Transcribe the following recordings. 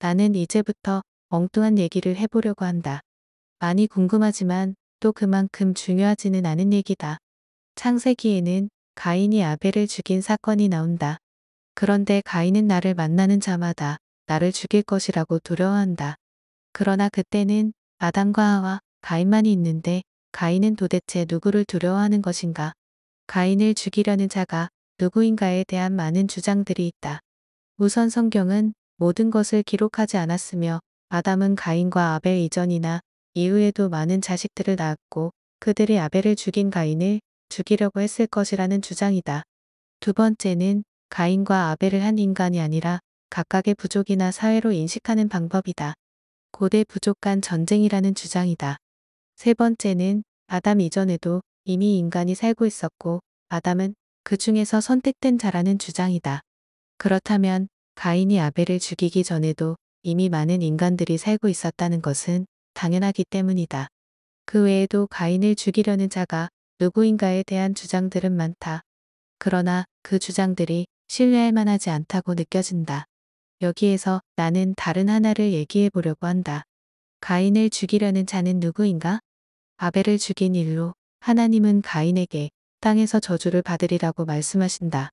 나는 이제부터 엉뚱한 얘기를 해보려고 한다. 많이 궁금하지만 또 그만큼 중요하지는 않은 얘기다. 창세기에는 가인이 아벨을 죽인 사건이 나온다. 그런데 가인은 나를 만나는 자마다 나를 죽일 것이라고 두려워한다. 그러나 그때는 아담과 하와, 가인만이 있는데 가인은 도대체 누구를 두려워하는 것인가? 가인을 죽이려는 자가 누구인가에 대한 많은 주장들이 있다. 우선 성경은 모든 것을 기록하지 않았으며 아담은 가인과 아벨 이전이나 이후에도 많은 자식들을 낳았고 그들이 아벨을 죽인 가인을 죽이려고 했을 것이라는 주장이다. 두 번째는 가인과 아벨을 한 인간이 아니라 각각의 부족이나 사회로 인식하는 방법이다. 고대 부족 간 전쟁이라는 주장이다. 세 번째는 아담 이전에도 이미 인간이 살고 있었고 아담은 그 중에서 선택된 자라는 주장이다. 그렇다면 가인이 아벨을 죽이기 전에도 이미 많은 인간들이 살고 있었다는 것은 당연하기 때문이다. 그 외에도 가인을 죽이려는 자가 누구인가에 대한 주장들은 많다. 그러나 그 주장들이 신뢰할 만하지 않다고 느껴진다. 여기에서 나는 다른 하나를 얘기해 보려고 한다. 가인을 죽이려는 자는 누구인가? 아벨을 죽인 일로 하나님은 가인에게 땅에서 저주를 받으리라고 말씀하신다.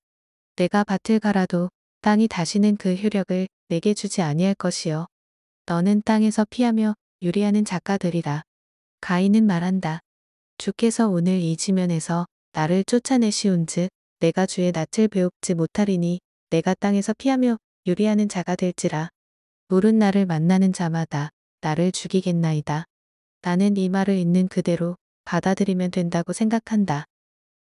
내가 밭을 갈아도 땅이 다시는 그 효력을 내게 주지 아니할 것이요. 너는 땅에서 피하며 유리하는 자가 되리라. 가인은 말한다. 주께서 오늘 이 지면에서 나를 쫓아내시온즉 내가 주의 낯을 배웁지 못하리니 내가 땅에서 피하며 유리하는 자가 될지라. 물은 나를 만나는 자마다 나를 죽이겠나이다. 나는 이 말을 있는 그대로 받아들이면 된다고 생각한다.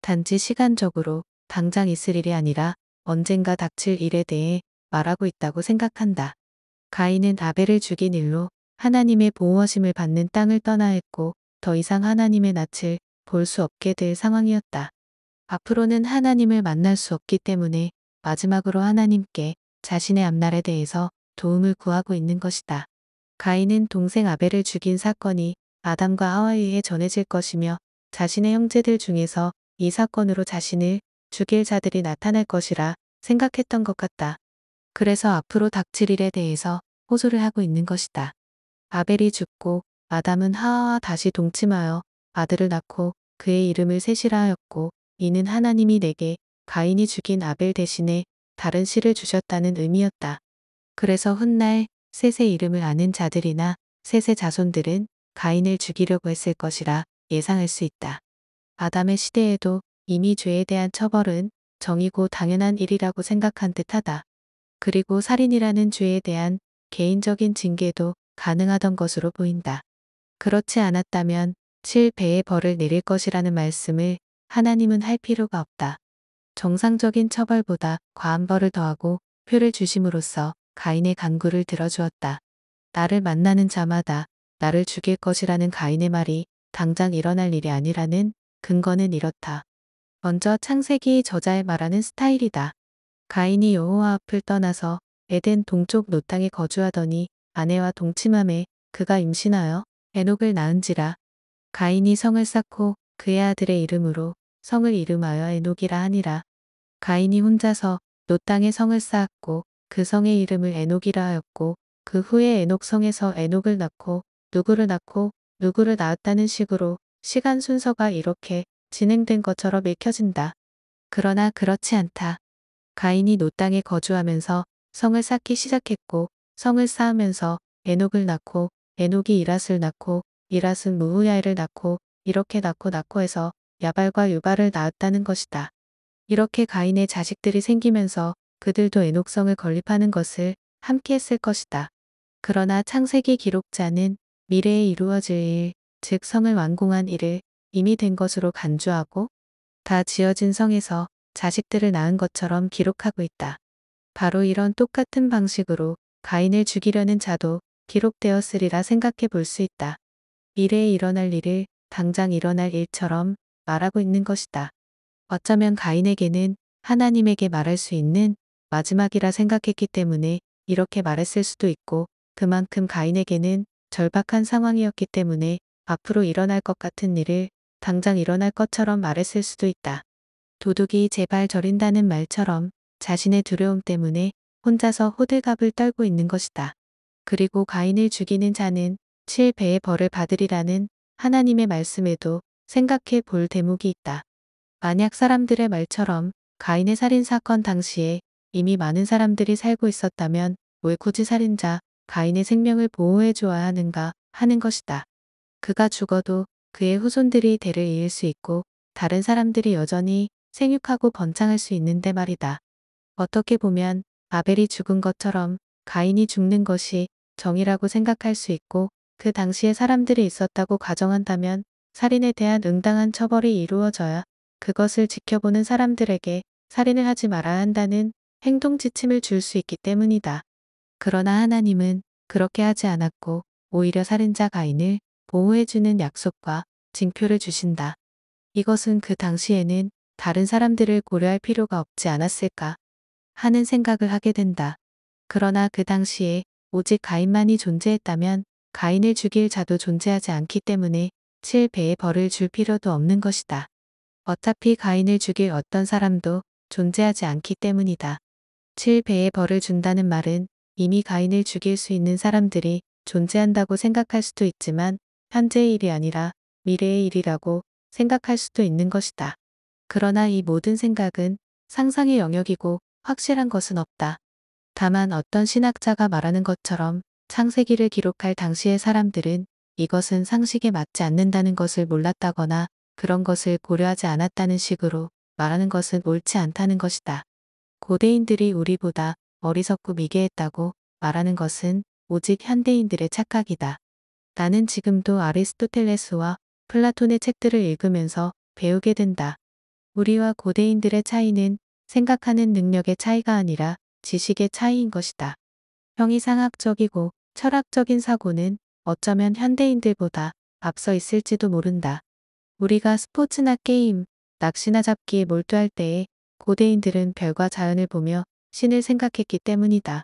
단지 시간적으로 당장 있을 일이 아니라 언젠가 닥칠 일에 대해 말하고 있다고 생각한다. 가인은 아벨을 죽인 일로 하나님의 보호하심을 받는 땅을 떠나 했고 더 이상 하나님의 낯을 볼 수 없게 될 상황이었다. 앞으로는 하나님을 만날 수 없기 때문에 마지막으로 하나님께 자신의 앞날에 대해서 도움을 구하고 있는 것이다. 가인은 동생 아벨을 죽인 사건이 아담과 하와에 의해 전해질 것이며 자신의 형제들 중에서 이 사건으로 자신을 죽일 자들이 나타날 것이라 생각했던 것 같다. 그래서 앞으로 닥칠 일에 대해서 호소를 하고 있는 것이다. 아벨이 죽고 아담은 하와와 다시 동침하여 아들을 낳고 그의 이름을 셋이라 하였고 이는 하나님이 내게 가인이 죽인 아벨 대신에 다른 씨를 주셨다는 의미였다. 그래서 훗날 셋의 이름을 아는 자들이나 셋의 자손들은 가인을 죽이려고 했을 것이라 예상할 수 있다. 아담의 시대에도 이미 죄에 대한 처벌은 정이고 당연한 일이라고 생각한 듯하다. 그리고 살인이라는 죄에 대한 개인적인 징계도 가능하던 것으로 보인다. 그렇지 않았다면 7배의 벌을 내릴 것이라는 말씀을 하나님은 할 필요가 없다. 정상적인 처벌보다 과한 벌을 더하고 표를 주심으로써 가인의 간구를 들어주었다. 나를 만나는 자마다 나를 죽일 것이라는 가인의 말이 당장 일어날 일이 아니라는 근거는 이렇다. 먼저 창세기 저자의 말하는 스타일이다. 가인이 여호와 앞을 떠나서 에덴 동쪽 노 땅에 거주하더니 아내와 동침함에 그가 임신하여 에녹을 낳은지라. 가인이 성을 쌓고 그의 아들의 이름으로 성을 이름하여 에녹이라 하니라. 가인이 혼자서 노 땅에 성을 쌓았고 그 성의 이름을 에녹이라 하였고 그 후에 에녹 성에서 에녹을 낳고 누구를 낳았다는 식으로 시간 순서가 이렇게 진행된 것처럼 읽혀진다. 그러나 그렇지 않다. 가인이 노 땅에 거주하면서 성을 쌓기 시작했고 성을 쌓으면서 에녹을 낳고 에녹이 이랏을 낳고 이랏은 무후야엘을 낳고 이렇게 낳고 해서 야발과 유발을 낳았다는 것이다. 이렇게 가인의 자식들이 생기면서 그들도 에녹성을 건립하는 것을 함께 했을 것이다. 그러나 창세기 기록자는 미래에 이루어질 일, 즉 성을 완공한 일을 이미 된 것으로 간주하고 다 지어진 성에서 자식들을 낳은 것처럼 기록하고 있다. 바로 이런 똑같은 방식으로 가인을 죽이려는 자도 기록되었으리라 생각해 볼 수 있다. 미래에 일어날 일을 당장 일어날 일처럼 말하고 있는 것이다. 어쩌면 가인에게는 하나님에게 말할 수 있는 마지막이라 생각했기 때문에 이렇게 말했을 수도 있고 그만큼 가인에게는 절박한 상황이었기 때문에 앞으로 일어날 것 같은 일을 당장 일어날 것처럼 말했을 수도 있다. 도둑이 제 발 저린다는 말처럼 자신의 두려움 때문에 혼자서 호들갑을 떨고 있는 것이다. 그리고 가인을 죽이는 자는 7배의 벌을 받으리라는 하나님의 말씀에도 생각해 볼 대목이 있다. 만약 사람들의 말처럼 가인의 살인사건 당시에 이미 많은 사람들이 살고 있었다면 왜 굳이 살인자 가인의 생명을 보호해 줘야 하는가 하는 것이다. 그가 죽어도 그의 후손들이 대를 이을 수 있고 다른 사람들이 여전히 생육하고 번창할 수 있는데 말이다. 어떻게 보면 아벨이 죽은 것처럼 가인이 죽는 것이 정의라고 생각할 수 있고 그 당시에 사람들이 있었다고 가정한다면 살인에 대한 응당한 처벌이 이루어져야 그것을 지켜보는 사람들에게 살인을 하지 말아야 한다는 행동 지침을 줄 수 있기 때문이다. 그러나 하나님은 그렇게 하지 않았고 오히려 살인자 가인을 보호해주는 약속과 징표를 주신다. 이것은 그 당시에는 다른 사람들을 고려할 필요가 없지 않았을까 하는 생각을 하게 된다. 그러나 그 당시에 오직 가인만이 존재했다면 가인을 죽일 자도 존재하지 않기 때문에 7배의 벌을 줄 필요도 없는 것이다. 어차피 가인을 죽일 어떤 사람도 존재하지 않기 때문이다. 7배의 벌을 준다는 말은 이미 가인을 죽일 수 있는 사람들이 존재한다고 생각할 수도 있지만 현재의 일이 아니라 미래의 일이라고 생각할 수도 있는 것이다. 그러나 이 모든 생각은 상상의 영역이고 확실한 것은 없다. 다만 어떤 신학자가 말하는 것처럼 창세기를 기록할 당시의 사람들은 이것은 상식에 맞지 않는다는 것을 몰랐다거나 그런 것을 고려하지 않았다는 식으로 말하는 것은 옳지 않다는 것이다. 고대인들이 우리보다 어리석고 미개했다고 말하는 것은 오직 현대인들의 착각이다. 나는 지금도 아리스토텔레스와 플라톤의 책들을 읽으면서 배우게 된다. 우리와 고대인들의 차이는 생각하는 능력의 차이가 아니라 지식의 차이인 것이다. 형이상학적이고 철학적인 사고는 어쩌면 현대인들보다 앞서 있을지도 모른다. 우리가 스포츠나 게임, 낚시나 잡기에 몰두할 때에 고대인들은 별과 자연을 보며 신을 생각했기 때문이다.